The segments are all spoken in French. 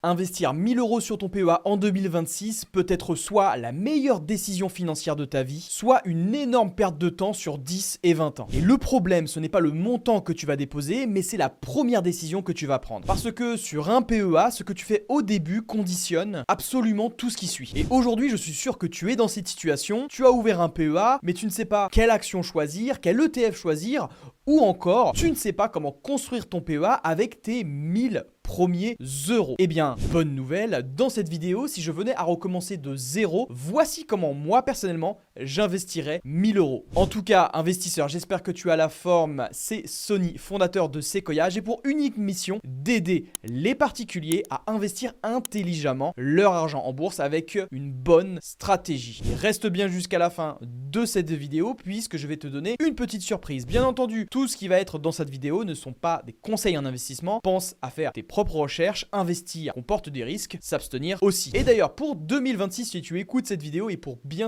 Investir 1000 euros sur ton PEA en 2026 peut être soit la meilleure décision financière de ta vie, soit une énorme perte de temps sur 10 et 20 ans. Et le problème, ce n'est pas le montant que tu vas déposer, mais c'est la première décision que tu vas prendre. Parce que sur un PEA, ce que tu fais au début conditionne absolument tout ce qui suit. Et aujourd'hui, je suis sûr que tu es dans cette situation, tu as ouvert un PEA, mais tu ne sais pas quelle action choisir, quel ETF choisir, ou encore, tu ne sais pas comment construire ton PEA avec tes 1000 premiers euros. Eh bien, bonne nouvelle, dans cette vidéo, si je venais à recommencer de zéro, voici comment moi personnellement, j'investirais 1000 euros. En tout cas, investisseur, j'espère que tu as la forme. C'est Sonny, fondateur de Sequoia. J'ai pour unique mission d'aider les particuliers à investir intelligemment leur argent en bourse avec une bonne stratégie. Et reste bien jusqu'à la fin de cette vidéo puisque je vais te donner une petite surprise. Bien entendu, tout ce qui va être dans cette vidéo ne sont pas des conseils en investissement. Pense à faire tes propres recherches, investir comporte des risques, s'abstenir aussi. Et d'ailleurs, pour 2026, si tu écoutes cette vidéo et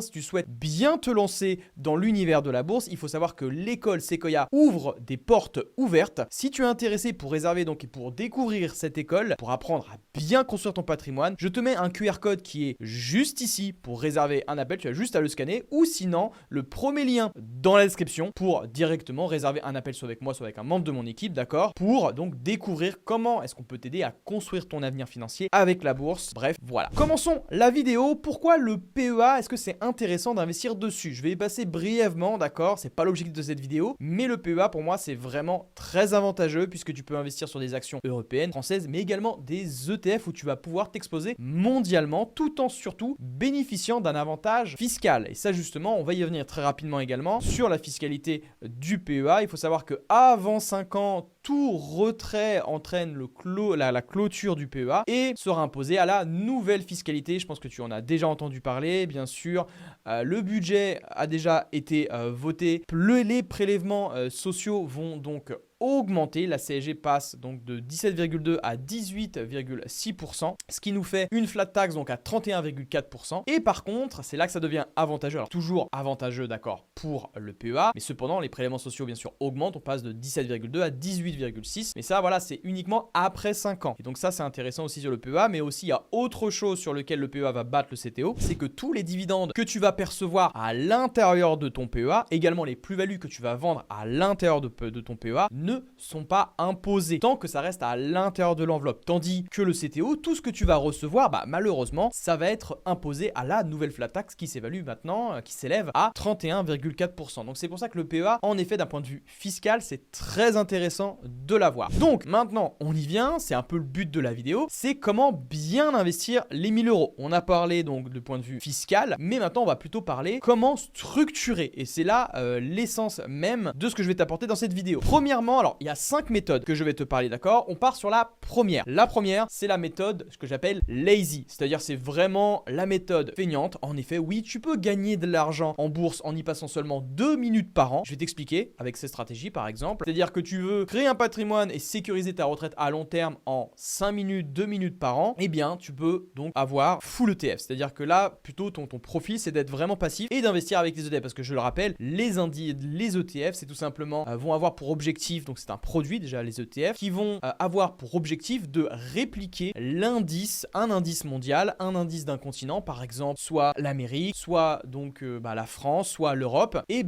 si tu souhaites bien te lancer dans l'univers de la bourse, il faut savoir que l'école Sequoia ouvre des portes ouvertes. Si tu es intéressé pour réserver donc et pour découvrir cette école, pour apprendre à bien construire ton patrimoine, je te mets un QR code qui est juste ici pour réserver un appel. Tu as juste à le scanner ou sinon le premier lien dans la description pour directement réserver un appel soit avec moi, soit avec un membre de mon équipe, d'accord? Pour donc découvrir comment est-ce qu'on peut t'aider à construire ton avenir financier avec la bourse. Bref, voilà. Commençons la vidéo. Pourquoi le PEA? Est-ce que c'est intéressant d'investir dessus? Je vais y passer brièvement, d'accord? C'est pas l'objectif de cette vidéo, mais le PEA pour moi c'est vraiment très avantageux puisque tu peux investir sur des actions européennes, françaises, mais également des ETF où tu vas pouvoir t'exposer mondialement tout en surtout bénéficiant d'un avantage fiscal. Et ça justement, on va y revenir très rapidement également sur la fiscalité du PEA. Il faut savoir que avant 5 ans, tout retrait entraîne la clôture du PEA et sera imposé à la nouvelle fiscalité. Je pense que tu en as déjà entendu parler, bien sûr. Le budget a déjà été voté. Les prélèvements sociaux vont donc augmenter. La CSG passe donc de 17,2 à 18,6%, ce qui nous fait une flat tax donc à 31,4%. Et par contre, c'est là que ça devient avantageux. Alors toujours avantageux, d'accord, pour le PEA, mais cependant les prélèvements sociaux bien sûr augmentent. On passe de 17,2 à 18,6. Mais ça, voilà, c'est uniquement après 5 ans. Et donc ça, c'est intéressant aussi sur le PEA, mais aussi il y a autre chose sur lequel le PEA va battre le CTO, c'est que tous les dividendes que tu vas percevoir à l'intérieur de ton PEA, également les plus-values que tu vas vendre à l'intérieur de ton PEA, ne sont pas imposés tant que ça reste à l'intérieur de l'enveloppe. Tandis que le CTO, tout ce que tu vas recevoir, malheureusement, ça va être imposé à la nouvelle flat tax qui s'évalue maintenant, qui s'élève à 31,4%. Donc c'est pour ça que le PEA, en effet, d'un point de vue fiscal, c'est très intéressant de l'avoir. Donc maintenant, on y vient, c'est un peu le but de la vidéo, c'est comment bien investir les 1000 euros. On a parlé donc de point de vue fiscal, mais maintenant on va plutôt parler comment structurer. Et c'est là l'essence même de ce que je vais t'apporter dans cette vidéo. Premièrement, alors il y a 5 méthodes que je vais te parler, d'accord? On part sur la première. La première, c'est la méthode, ce que j'appelle lazy. C'est-à-dire c'est vraiment la méthode feignante. En effet, oui, tu peux gagner de l'argent en bourse en y passant seulement 2 minutes par an. Je vais t'expliquer avec ces stratégies par exemple. C'est-à-dire que tu veux créer un patrimoine et sécuriser ta retraite à long terme en 5 minutes, 2 minutes par an, eh bien tu peux donc avoir full ETF. C'est-à-dire que là, plutôt ton profil, c'est d'être vraiment passif et d'investir avec les ETF. Parce que je le rappelle, les ETF, c'est tout simplement vont avoir pour objectif, donc c'est un produit déjà les ETF, qui vont avoir pour objectif de répliquer un indice mondial, un indice d'un continent, par exemple soit l'Amérique, soit donc la France, soit l'Europe. Et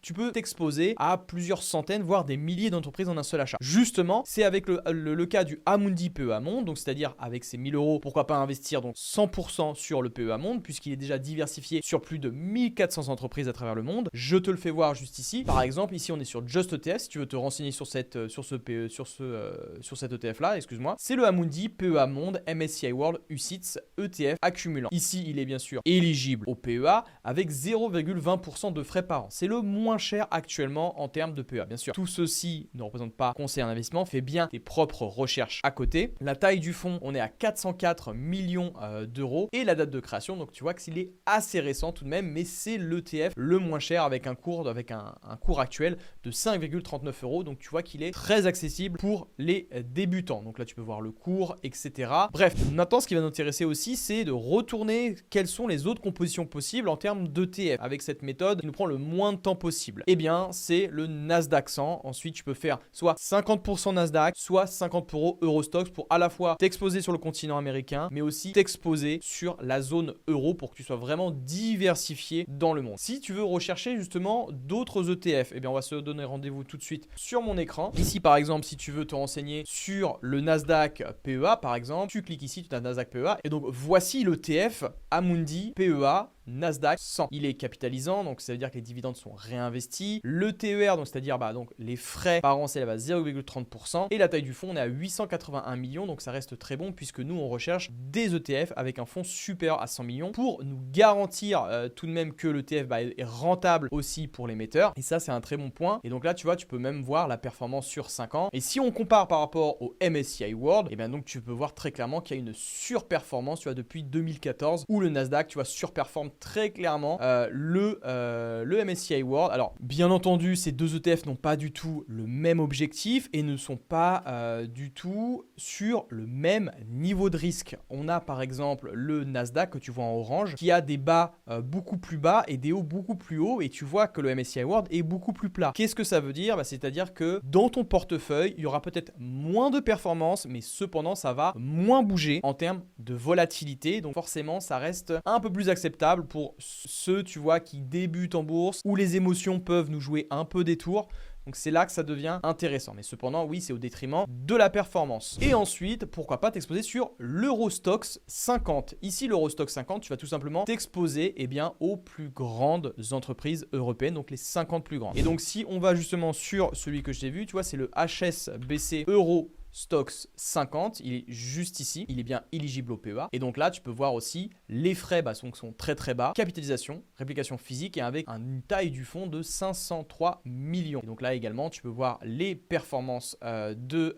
tu peux t'exposer à plusieurs centaines, voire des milliers d'entreprises en un seul achat. Justement, c'est avec le cas du Amundi PEA Monde, donc c'est-à-dire avec ces 1000 euros, pourquoi pas investir donc 100% sur le PEA Monde, puisqu'il est déjà diversifié sur plus de 1400 entreprises à travers le monde. Je te le fais voir juste ici. Par exemple, ici on est sur Just ETF, si tu veux te renseigner sur cet ETF là, excuse-moi. C'est le Amundi PEA Monde MSCI World UCITS ETF accumulant. Ici, il est bien sûr éligible au PEA avec 0,20% de frais par an. C'est le moins cher actuellement en termes de PEA. Bien sûr, tout ceci ne représente pas conseil en investissement, fais bien tes propres recherches à côté. La taille du fonds, on est à 404 millions d'euros et la date de création, donc tu vois qu'il est assez récent tout de même, mais c'est l'ETF le moins cher avec un cours actuel de 5,39 €. Donc tu vois qu'il est très accessible pour les débutants. Donc là, tu peux voir le cours, etc. Bref, maintenant, ce qui va nous intéresser aussi, c'est de retourner quelles sont les autres compositions possibles en termes d'ETF. Avec cette méthode qui nous prend le moins de temps possible. Eh bien, c'est le Nasdaq 100. Ensuite, tu peux faire soit 50% Nasdaq, soit 50% Eurostoxx pour à la fois t'exposer sur le continent américain, mais aussi t'exposer sur la zone euro pour que tu sois vraiment diversifié dans le monde. Si tu veux rechercher justement d'autres ETF, eh bien, on va se donner rendez-vous tout de suite sur mon écran. Ici, par exemple, si tu veux te renseigner sur le Nasdaq PEA, par exemple, tu cliques ici, tu as Nasdaq PEA. Et donc, voici l'ETF Amundi PEA Nasdaq 100. Il est capitalisant, donc ça veut dire que les dividendes sont réinvestis. Le TER, donc c'est-à-dire donc les frais par an, c'est là-bas 0,30%. Et la taille du fonds, on est à 881 millions, donc ça reste très bon puisque nous, on recherche des ETF avec un fonds supérieur à 100 millions pour nous garantir tout de même que l'ETF est rentable aussi pour l'émetteur. Et ça, c'est un très bon point. Et donc là, tu vois, tu peux même voir la performance sur 5 ans. Et si on compare par rapport au MSCI World, et bien donc tu peux voir très clairement qu'il y a une surperformance, tu vois, depuis 2014 où le Nasdaq, tu vois, surperforme très clairement le MSCI World. Alors, bien entendu, ces deux ETF n'ont pas du tout le même objectif et ne sont pas du tout sur le même niveau de risque. On a par exemple le Nasdaq que tu vois en orange qui a des bas beaucoup plus bas et des hauts beaucoup plus hauts et tu vois que le MSCI World est beaucoup plus plat. Qu'est-ce que ça veut dire? C'est-à-dire que dans ton portefeuille, il y aura peut-être moins de performance, mais cependant, ça va moins bouger en termes de volatilité. Donc forcément, ça reste un peu plus acceptable pour ceux, tu vois, qui débutent en bourse, où les émotions peuvent nous jouer un peu des tours. Donc c'est là que ça devient intéressant. Mais cependant, oui, c'est au détriment de la performance. Et ensuite, pourquoi pas t'exposer sur l'Eurostoxx 50. Ici, l'Eurostoxx 50, tu vas tout simplement t'exposer aux plus grandes entreprises européennes, donc les 50 plus grandes. Et donc si on va justement sur celui que j'ai vu, tu vois, c'est le HSBC Eurostoxx 50, il est juste ici, il est bien éligible au PEA. Et donc là, tu peux voir aussi les frais sont très très bas, capitalisation, réplication physique et avec une taille du fonds de 503 millions. Et donc là également, tu peux voir les performances de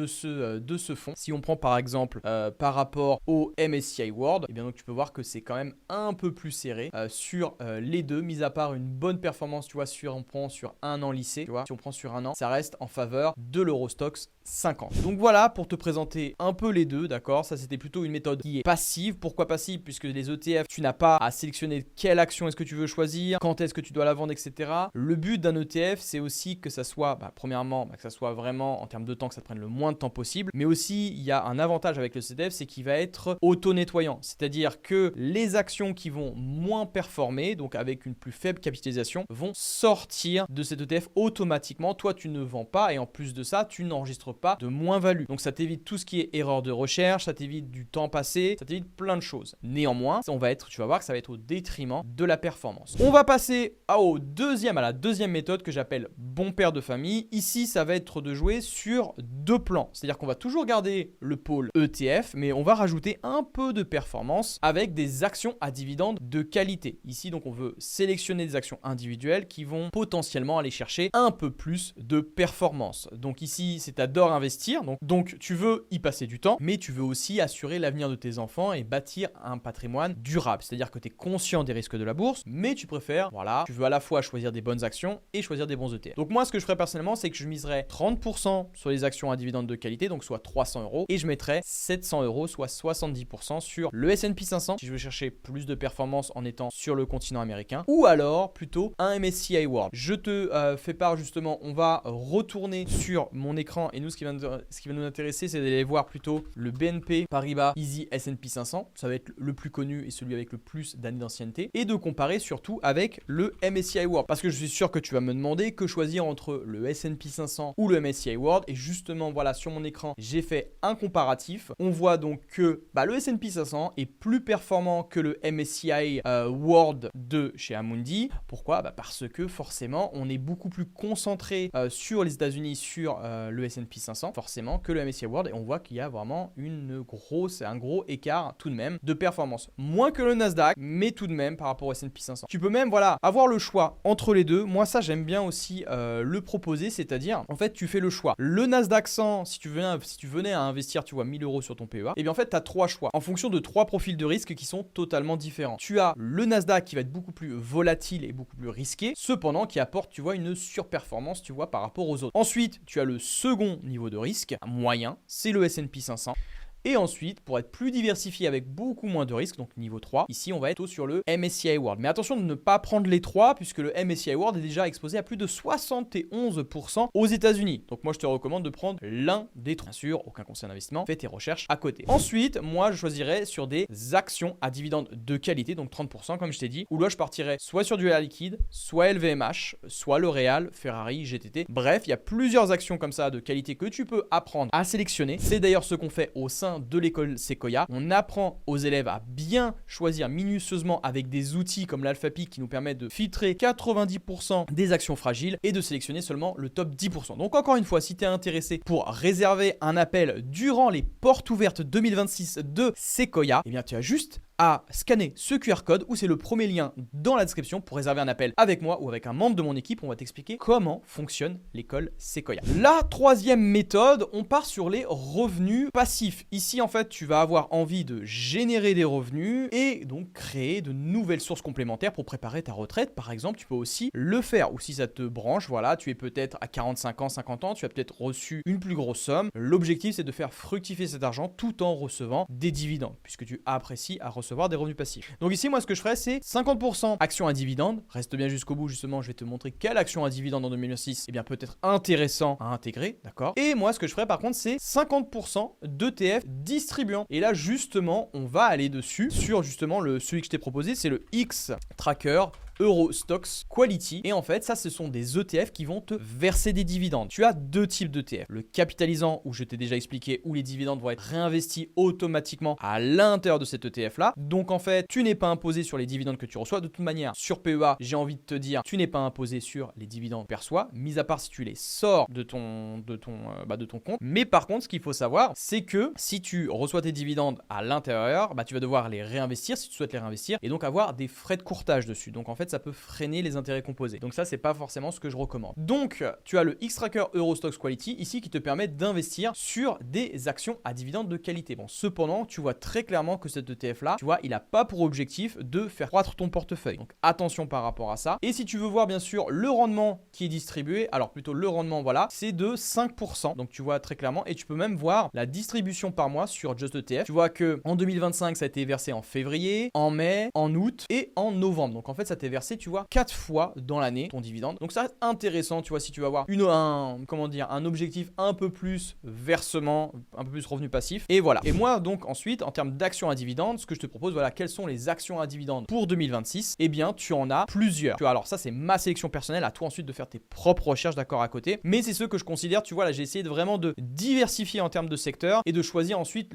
ce fonds. Si on prend par exemple par rapport au MSCI World, et bien donc tu peux voir que c'est quand même un peu plus serré sur les deux, mis à part une bonne performance, tu vois, on prend sur un an lissé, tu vois, si on prend sur un an, ça reste en faveur de l'Eurostoxx 50. Donc voilà pour te présenter un peu les deux, d'accord? Ça c'était plutôt une méthode qui est passive. Pourquoi passive? Puisque les ETF, tu n'as pas à sélectionner quelle action est-ce que tu veux choisir, quand est-ce que tu dois la vendre, etc. Le but d'un ETF, c'est aussi que ça soit, premièrement, que ça soit vraiment en termes de temps, que ça te prenne le moins de temps possible. Mais aussi, il y a un avantage avec le ETF, c'est qu'il va être auto-nettoyant. C'est-à-dire que les actions qui vont moins performer, donc avec une plus faible capitalisation, vont sortir de cet ETF automatiquement. Toi, tu ne vends pas et en plus de ça, tu n'enregistres pas de moins-value. Donc ça t'évite tout ce qui est erreur de recherche, ça t'évite du temps passé, ça t'évite plein de choses. Néanmoins, tu vas voir que ça va être au détriment de la performance. On va passer à la deuxième méthode que j'appelle bon père de famille. Ici, ça va être de jouer sur deux plans. C'est-à-dire qu'on va toujours garder le pôle ETF, mais on va rajouter un peu de performance avec des actions à dividendes de qualité. Ici, donc, on veut sélectionner des actions individuelles qui vont potentiellement aller chercher un peu plus de performance. Donc ici, c'est t'adores investir, donc tu veux y passer du temps, mais tu veux aussi assurer l'avenir de tes enfants et bâtir un patrimoine durable. C'est-à-dire que tu es conscient des risques de la bourse, mais tu préfères, tu veux à la fois choisir des bonnes actions et choisir des bons ETF. Donc moi, ce que je ferais personnellement, c'est que je miserais 30% sur les actions à dividendes de qualité, donc soit 300 €, et je mettrais 700 €, soit 70% sur le S&P 500, si je veux chercher plus de performance en étant sur le continent américain, ou alors plutôt un MSCI World. Je te fais part justement, on va retourner sur mon écran et nous, ce qui va nous intéresser, c'est d'aller voir plutôt le BNP Paribas Easy S&P 500. Ça va être le plus connu et celui avec le plus d'années d'ancienneté. Et de comparer surtout avec le MSCI World. Parce que je suis sûr que tu vas me demander que choisir entre le S&P 500 ou le MSCI World. Et justement, voilà, sur mon écran, j'ai fait un comparatif. On voit donc que le S&P 500 est plus performant que le MSCI World de chez Amundi. Pourquoi? Parce que forcément, on est beaucoup plus concentré sur les États-Unis, sur le S&P 500 forcément que le MSCI World, et on voit qu'il y a vraiment un gros écart tout de même de performance. Moins que le Nasdaq, mais tout de même par rapport au S&P 500. Tu peux même avoir le choix entre les deux. Moi ça j'aime bien aussi le proposer, c'est-à-dire en fait tu fais le choix. Le Nasdaq 100, si tu venais à investir, tu vois, 1000 euros sur ton PEA, et bien en fait tu as 3 choix en fonction de 3 profils de risque qui sont totalement différents. Tu as le Nasdaq qui va être beaucoup plus volatile et beaucoup plus risqué, cependant qui apporte, tu vois, une surperformance, tu vois, par rapport aux autres. Ensuite, tu as le second niveau de risque, moyen, c'est le S&P 500. Et ensuite, pour être plus diversifié avec beaucoup moins de risques, donc niveau 3, ici on va être sur le MSCI World. Mais attention de ne pas prendre les 3 puisque le MSCI World est déjà exposé à plus de 71% aux États-Unis. Donc moi je te recommande de prendre l'un des 3. Bien sûr, aucun conseil d'investissement, fais tes recherches à côté. Ensuite, moi je choisirais sur des actions à dividendes de qualité, donc 30% comme je t'ai dit, où là je partirais soit sur du Air Liquide, soit LVMH, soit L'Oréal, Ferrari, GTT. Bref, il y a plusieurs actions comme ça de qualité que tu peux apprendre à sélectionner. C'est d'ailleurs ce qu'on fait au sein de l'école Sequoia. On apprend aux élèves à bien choisir minutieusement avec des outils comme l'AlphaPick qui nous permettent de filtrer 90% des actions fragiles et de sélectionner seulement le top 10%. Donc encore une fois, si tu es intéressé pour réserver un appel durant les portes ouvertes 2026 de Sequoia, eh bien tu as juste à scanner ce QR code ou c'est le premier lien dans la description pour réserver un appel avec moi ou avec un membre de mon équipe. On va t'expliquer comment fonctionne l'école Sequoia. La troisième méthode, on part sur les revenus passifs. Ici, en fait, tu vas avoir envie de générer des revenus et donc créer de nouvelles sources complémentaires pour préparer ta retraite. Par exemple, tu peux aussi le faire ou si ça te branche, voilà, tu es peut-être à 45 ans, 50 ans, tu as peut-être reçu une plus grosse somme. L'objectif, c'est de faire fructifier cet argent tout en recevant des dividendes puisque tu apprécies à recevoir des revenus passifs. Donc ici, moi, ce que je ferais, c'est 50% actions à dividendes. Reste bien jusqu'au bout, justement, je vais te montrer quelle action à dividendes en 2026 est bien peut-être intéressant à intégrer, d'accord? Et moi, ce que je ferais, par contre, c'est 50% d'ETF distribuant. Et là, justement, on va aller dessus sur justement celui que je t'ai proposé, c'est le X-Tracker Eurostoxx Quality. Et en fait, ça, ce sont des ETF qui vont te verser des dividendes. Tu as deux types d'ETF. Le capitalisant, où je t'ai déjà expliqué, où les dividendes vont être réinvestis automatiquement à l'intérieur de cet ETF-là. Donc, en fait, tu n'es pas imposé sur les dividendes que tu reçois. De toute manière, sur PEA, j'ai envie de te dire, tu n'es pas imposé sur les dividendes que tu perçois, mis à part si tu les sors de ton compte. Mais par contre, ce qu'il faut savoir, c'est que si tu reçois tes dividendes à l'intérieur, tu vas devoir les réinvestir si tu souhaites les réinvestir et donc avoir des frais de courtage dessus. Donc, en fait, ça peut freiner les intérêts composés. Donc ça, c'est pas forcément ce que je recommande. Donc, tu as le X-Tracker Eurostoxx Quality ici qui te permet d'investir sur des actions à dividendes de qualité. Bon, cependant, tu vois très clairement que cet ETF-là, tu vois, il n'a pas pour objectif de faire croître ton portefeuille. Donc, attention par rapport à ça. Et si tu veux voir, bien sûr, le rendement qui est distribué, alors plutôt le rendement, voilà, c'est de 5%. Donc, tu vois très clairement et tu peux même voir la distribution par mois sur Just ETF. Tu vois que en 2025, ça a été versé en février, en mai, en août et en novembre. Donc, en fait, ça t'est versé, tu vois, 4 fois dans l'année ton dividende. Donc ça reste intéressant, tu vois, si tu vas avoir un objectif un peu plus versement, un peu plus revenu passif. Et voilà. Et moi, donc ensuite, en termes d'actions à dividendes, ce que je te propose, voilà, quelles sont les actions à dividendes pour 2026? Eh bien, tu en as plusieurs. Tu vois, alors ça, c'est ma sélection personnelle, à toi ensuite de faire tes propres recherches, d'accord, à côté. Mais c'est ceux que je considère, tu vois, là, j'ai essayé de vraiment de diversifier en termes de secteur et de choisir ensuite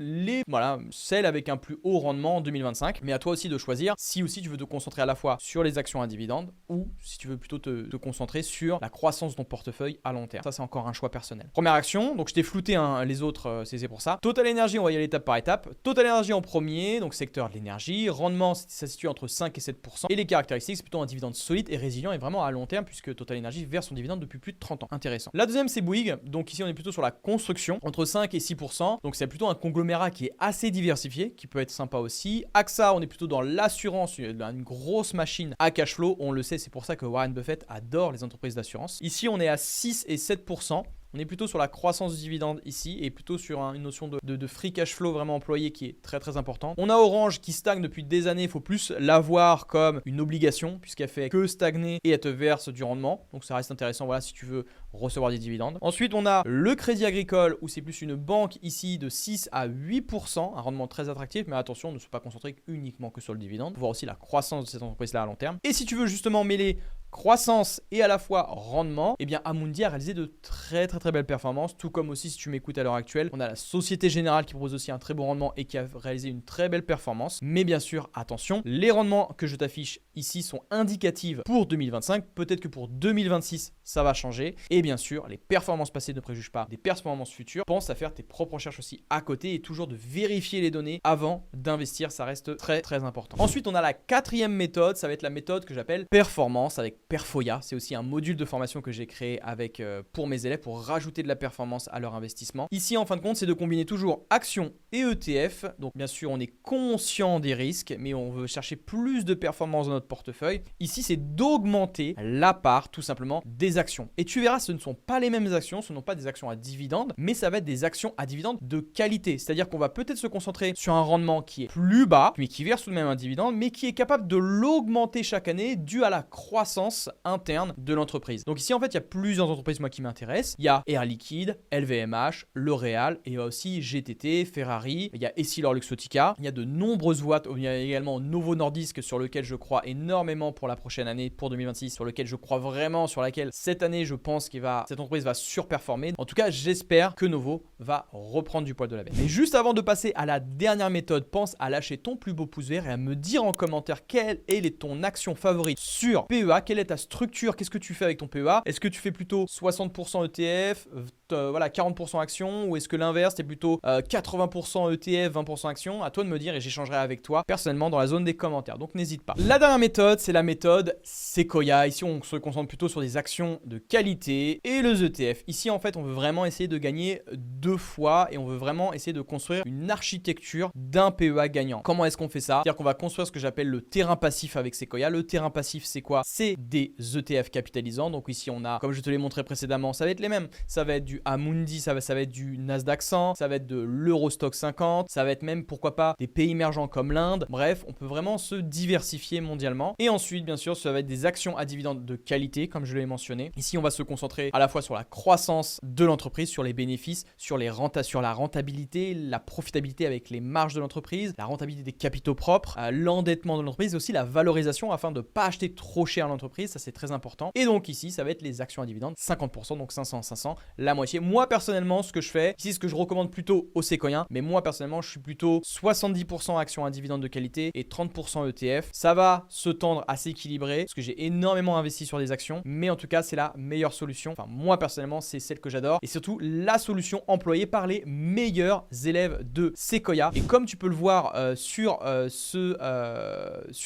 celles avec un plus haut rendement en 2025. Mais à toi aussi de choisir si aussi tu veux te concentrer à la fois sur les actions à dividendes ou si tu veux plutôt te concentrer sur la croissance de ton portefeuille à long terme. Ça, c'est encore un choix personnel. Première action, donc je t'ai flouté les autres, c'est pour ça. Total Energy, on va y aller étape par étape. Total Energy en premier, donc secteur de l'énergie. Rendement, ça se situe entre 5 et 7%. Et les caractéristiques, c'est plutôt un dividende solide et résilient et vraiment à long terme puisque Total Energy verse son dividende depuis plus de 30 ans. Intéressant. La deuxième, c'est Bouygues. Donc ici, on est plutôt sur la construction, entre 5 et 6%. Donc c'est plutôt un conglomérat qui est assez diversifié, qui peut être sympa aussi. AXA, on est plutôt dans l'assurance, une grosse machine à cash flow. On le sait, c'est pour ça que Warren Buffett adore les entreprises d'assurance. Ici, on est à 6 et 7%. On est plutôt sur la croissance du dividende ici et plutôt sur une notion de free cash flow vraiment employé qui est très très importante. On a Orange qui stagne depuis des années, il faut plus l'avoir comme une obligation puisqu'elle fait que stagner et elle te verse du rendement. Donc ça reste intéressant, voilà, si tu veux recevoir des dividendes. Ensuite, on a le Crédit Agricole où c'est plus une banque ici de 6 à 8%, un rendement très attractif, mais attention, on ne se pas concentré uniquement que sur le dividende, pour voir aussi la croissance de cette entreprise-là à long terme. Et si tu veux justement mêler croissance et à la fois rendement, eh bien Amundi a réalisé de très belles performances, tout comme aussi si tu m'écoutes à l'heure actuelle, on a la Société Générale qui propose aussi un très bon rendement et qui a réalisé une très belle performance. Mais bien sûr, attention, les rendements que je t'affiche ici sont indicatifs pour 2025, peut-être que pour 2026 ça va changer. Et bien sûr, les performances passées ne préjugent pas des performances futures. Pense à faire tes propres recherches aussi à côté et toujours de vérifier les données avant d'investir, ça reste très important. Ensuite, on a la quatrième méthode, ça va être la méthode que j'appelle performance avec Perfoya. C'est aussi un module de formation que j'ai créé avec pour mes élèves pour rajouter de la performance à leur investissement. Ici, en fin de compte, c'est de combiner toujours actions et ETF. Donc bien sûr, on est conscient des risques, mais on veut chercher plus de performance dans notre portefeuille. Ici, c'est d'augmenter la part tout simplement des actions. Et tu verras, ce ne sont pas les mêmes actions, ce ne sont pas des actions à dividendes, mais ça va être des actions à dividendes de qualité. C'est-à-dire qu'on va peut-être se concentrer sur un rendement qui est plus bas, mais qui verse tout de même un dividende, mais qui est capable de l'augmenter chaque année dû à la croissance interne de l'entreprise. Donc ici, en fait, il y a plusieurs entreprises moi qui m'intéressent. Il y a Air Liquide, LVMH, L'Oréal, et il y a aussi GTT, Ferrari, il y a Essilor-Luxottica. Il y a de nombreuses boîtes, il y a également Novo Nordisk sur lequel je crois énormément pour la prochaine année, pour 2026, sur lequel je crois vraiment, sur laquelle cette année, je pense que cette entreprise va surperformer. En tout cas, j'espère que Novo va reprendre du poil de la bête. Mais juste avant de passer à la dernière méthode, pense à lâcher ton plus beau pouce vert et à me dire en commentaire quelle est ton action favorite sur PEA, quelle est ta structure, qu'est-ce que tu fais avec ton PEA. Est-ce que tu fais plutôt 60% ETF, voilà 40% actions, ou est-ce que l'inverse, c'est plutôt 80% ETF, 20% actions? À toi de me dire et j'échangerai avec toi personnellement dans la zone des commentaires. Donc n'hésite pas. La dernière méthode, c'est la méthode Sequoia. Ici, on se concentre plutôt sur des actions de qualité et les ETF. Ici, en fait, on veut vraiment essayer de gagner 2 fois et on veut vraiment essayer de construire une architecture d'un PEA gagnant. Comment est-ce qu'on fait ça? C'est-à-dire qu'on va construire ce que j'appelle le terrain passif avec Sequoia. Le terrain passif, c'est quoi? C'est des ETF capitalisants. Donc ici, on a, comme je te l'ai montré précédemment, ça va être les mêmes. Ça va être du Amundi, ça va être du Nasdaq 100, ça va être de l'Eurostock 50, ça va être même, pourquoi pas, des pays émergents comme l'Inde. Bref, on peut vraiment se diversifier mondialement. Et ensuite, bien sûr, ça va être des actions à dividendes de qualité, comme je l'ai mentionné. Ici, on va se concentrer à la fois sur la croissance de l'entreprise, sur les bénéfices, sur la rentabilité, la profitabilité avec les marges de l'entreprise, la rentabilité des capitaux propres, l'endettement de l'entreprise, aussi la valorisation afin de ne pas acheter trop cher l'entreprise. Ça, c'est très important. Et donc ici, ça va être les actions à dividendes, 50%, donc 500, la moitié. Moi, personnellement, ce que je fais, ici, ce que je recommande plutôt aux séquoiens, mais moi, personnellement, je suis plutôt 70% actions à dividendes de qualité et 30% ETF. Ça va se tendre à s'équilibrer parce que j'ai énormément investi sur des actions, mais en tout cas, c'est la meilleure solution. Enfin, moi, personnellement, c'est celle que j'adore et surtout la solution employée par les meilleurs élèves de Sequoia. Et comme tu peux le voir sur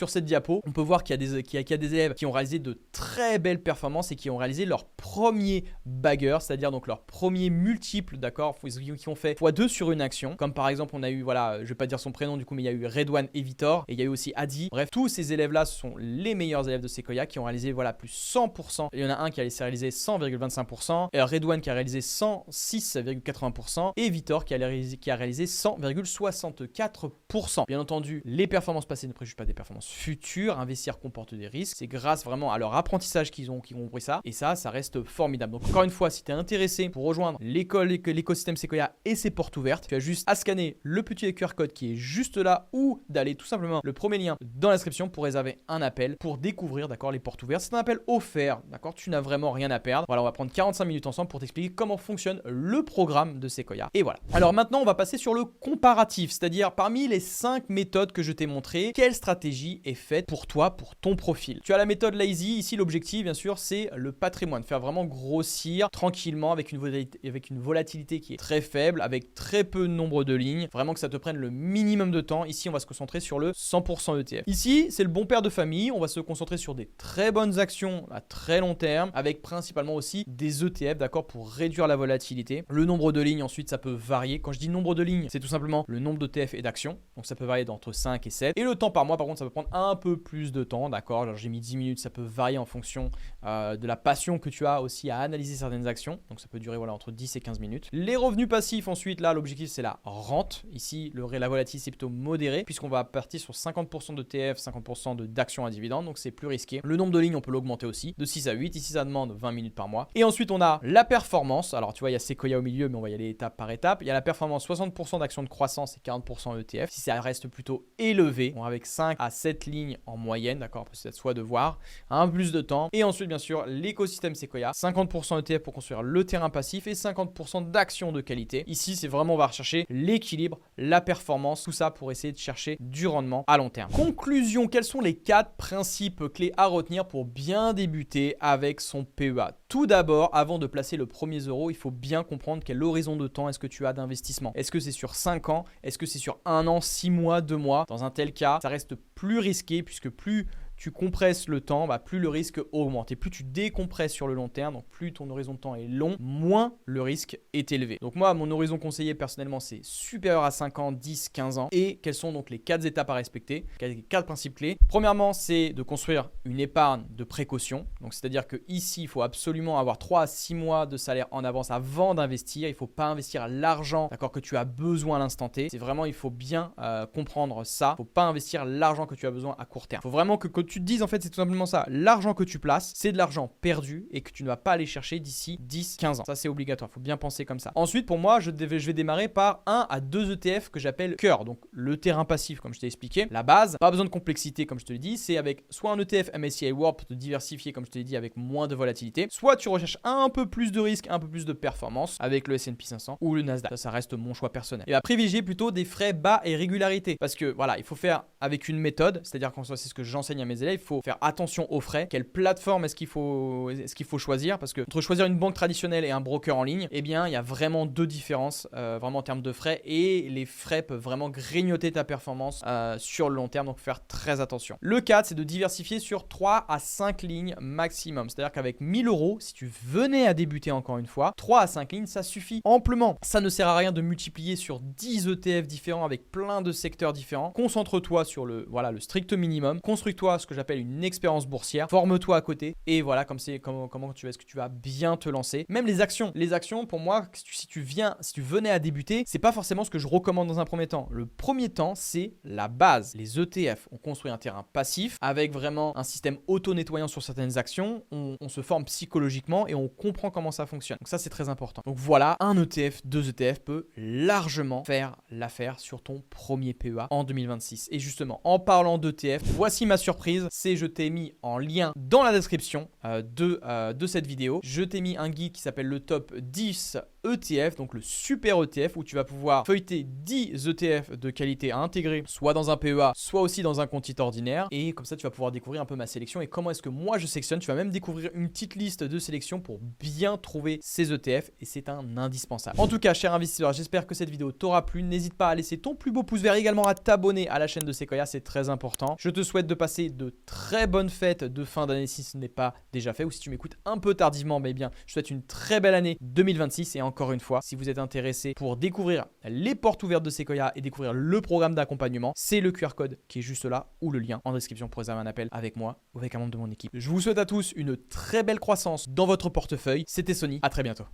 cette diapo, on peut voir qu'il y a des élèves qui ont réalisé de très belles performances et qui ont réalisé leur premier bagger, c'est-à-dire donc leur premier multiple, d'accord, qui ont fait x2 sur une action. Comme par exemple, on a eu, voilà, je vais pas dire son prénom du coup, mais il y a eu Redouane et Vitor et il y a eu aussi Adi. Bref, tous ces élèves-là, ce sont les meilleurs élèves de Sequoia qui ont réalisé, voilà, plus 100%. Il y en a un qui a réalisé 100,25%, Redouane qui a réalisé 106,80% et Vitor qui a réalisé 100,64%. Bien entendu, les performances passées ne préjugent pas des performances futures. Investir comporte des risques. C'est grâce vraiment à leur apprentissage qu'ils ont compris ça. Et ça reste formidable. Donc encore une fois, si tu es intéressé pour rejoindre l'écosystème Sequoia et ses portes ouvertes, tu as juste à scanner le petit QR code qui est juste là ou d'aller tout simplement le premier lien dans la description pour réserver un appel pour découvrir, d'accord, les portes ouvertes. C'est un appel offert, d'accord, tu n'as vraiment rien à perdre. Voilà, on va prendre 45 minutes ensemble pour t'expliquer comment fonctionne le programme de Sequoia. Et voilà. Alors maintenant, on va passer sur le comparatif, c'est-à-dire parmi les 5 méthodes que je t'ai montrées, quelle stratégie est faite pour toi, pour ton profil. Tu as la méthode Lazy. Ici, l'objectif, bien sûr, c'est le patrimoine, faire vraiment grossir tranquillement avec une volatilité qui est très faible, avec très peu de nombre de lignes, vraiment que ça te prenne le minimum de temps. Ici, on va se concentrer sur le 100% ETF. Ici, c'est le bon père de famille, on va se concentrer sur des très bonnes actions à très long terme, avec principalement aussi des ETF, d'accord, pour réduire la volatilité. Le nombre de lignes, ensuite, ça peut varier. Quand je dis nombre de lignes, c'est tout simplement le nombre d'ETF et d'actions, donc ça peut varier d'entre 5 et 7. Et le temps par mois, par contre, ça peut prendre un peu plus de temps, d'accord. Alors j'ai mis 10 minutes, ça peut varier en fonction de la passion que tu as aussi à analyser certaines actions, donc ça peut durer durer voilà, entre 10 et 15 minutes. Les revenus passifs ensuite, là l'objectif c'est la rente. Ici la volatilité c'est plutôt modéré puisqu'on va partir sur 50% d'ETF, 50% d'actions à dividendes, donc c'est plus risqué. Le nombre de lignes on peut l'augmenter aussi de 6 à 8, ici ça demande 20 minutes par mois. Et ensuite on a la performance, alors tu vois il y a Sequoia au milieu mais on va y aller étape par étape. Il y a la performance 60% d'actions de croissance et 40% ETF. Si ça reste plutôt élevé, bon, avec 5 à 7 lignes en moyenne, d'accord, peut-être soit de voir, un peu plus de temps. Et ensuite bien sûr l'écosystème Sequoia, 50% ETF pour construire le terrain passif et 50% d'actions de qualité. Ici c'est vraiment on va rechercher l'équilibre, la performance, tout ça pour essayer de chercher du rendement à long terme. Conclusion, quels sont les 4 principes clés à retenir pour bien débuter avec son PEA? Tout d'abord, avant de placer le premier euro, il faut bien comprendre quel horizon de temps est-ce que tu as d'investissement. Est-ce que c'est sur 5 ans? Est-ce que c'est sur 1 an, 6 mois, 2 mois? Dans un tel cas, ça reste plus risqué puisque plus tu compresses le temps, plus le risque augmente. Et plus tu décompresses sur le long terme, donc plus ton horizon de temps est long, moins le risque est élevé. Donc moi, mon horizon conseillé personnellement, c'est supérieur à 5 ans, 10, 15 ans. Et quelles sont donc les 4 étapes à respecter? Les 4 principes clés. Premièrement, c'est de construire une épargne de précaution. Donc c'est-à-dire que ici, il faut absolument avoir 3 à 6 mois de salaire en avance avant d'investir. Il ne faut pas investir l'argent, d'accord, que tu as besoin à l'instant T. C'est vraiment, il faut bien comprendre ça. Il ne faut pas investir l'argent que tu as besoin à court terme. Il faut vraiment que tu te dises, en fait, c'est tout simplement ça. L'argent que tu places, c'est de l'argent perdu et que tu ne vas pas aller chercher d'ici 10, 15 ans. Ça, c'est obligatoire. Il faut bien penser comme ça. Ensuite, pour moi, je vais démarrer par 1 à 2 ETF que j'appelle cœur. Donc, le terrain passif, comme je t'ai expliqué. La base, pas besoin de complexité, comme je te l'ai dit. C'est avec soit un ETF MSCI World pour te diversifier, comme je te l'ai dit, avec moins de volatilité. Soit tu recherches un peu plus de risque, un peu plus de performance avec le S&P 500 ou le Nasdaq. Ça reste mon choix personnel. Et à privilégier plutôt des frais bas et régularité. Parce que, voilà, il faut faire avec une méthode. C'est-à-dire que c'est ce que j'enseigne à mes élèves. Il faut faire attention aux frais. Quelle plateforme est-ce qu'il faut choisir? Parce que entre choisir une banque traditionnelle et un broker en ligne, eh bien, il y a vraiment 2 différences vraiment en termes de frais et les frais peuvent vraiment grignoter ta performance sur le long terme. Donc, faire très attention. Le 4, c'est de diversifier sur 3 à 5 lignes maximum. C'est-à-dire qu'avec 1000 euros, si tu venais à débuter encore une fois, 3 à 5 lignes, ça suffit amplement. Ça ne sert à rien de multiplier sur 10 ETF différents avec plein de secteurs différents. Concentre-toi sur le strict minimum. Construis-toi ce que j'appelle une expérience boursière, forme-toi à côté et voilà comment tu est-ce que tu vas bien te lancer. Même les actions pour moi, si tu venais à débuter, c'est pas forcément ce que je recommande dans un premier temps. Le premier temps, c'est la base. Les ETF, on construit un terrain passif avec vraiment un système auto-nettoyant sur certaines actions, on se forme psychologiquement et on comprend comment ça fonctionne. Donc ça, c'est très important. Donc voilà, un ETF, 2 ETF peut largement faire l'affaire sur ton premier PEA en 2026. Et justement, en parlant d'ETF, voici ma surprise, je t'ai mis en lien dans la description de cette vidéo. Je t'ai mis un guide qui s'appelle le top 10 ETF, donc le super ETF où tu vas pouvoir feuilleter 10 ETF de qualité à intégrer soit dans un PEA, soit aussi dans un compte titre ordinaire. Et comme ça, tu vas pouvoir découvrir un peu ma sélection et comment est-ce que moi je sélectionne. Tu vas même découvrir une petite liste de sélection pour bien trouver ces ETF et c'est un indispensable. En tout cas, cher investisseur, j'espère que cette vidéo t'aura plu. N'hésite pas à laisser ton plus beau pouce vert, également à t'abonner à la chaîne de Sequoia, c'est très important. Je te souhaite de passer de très bonnes fêtes de fin d'année si ce n'est pas déjà fait ou si tu m'écoutes un peu tardivement, mais bien, je te souhaite une très belle année 2026 et encore une fois, si vous êtes intéressé pour découvrir les portes ouvertes de Sequoia et découvrir le programme d'accompagnement, c'est le QR code qui est juste là ou le lien en description pour réserver un appel avec moi ou avec un membre de mon équipe. Je vous souhaite à tous une très belle croissance dans votre portefeuille. C'était Sony, à très bientôt.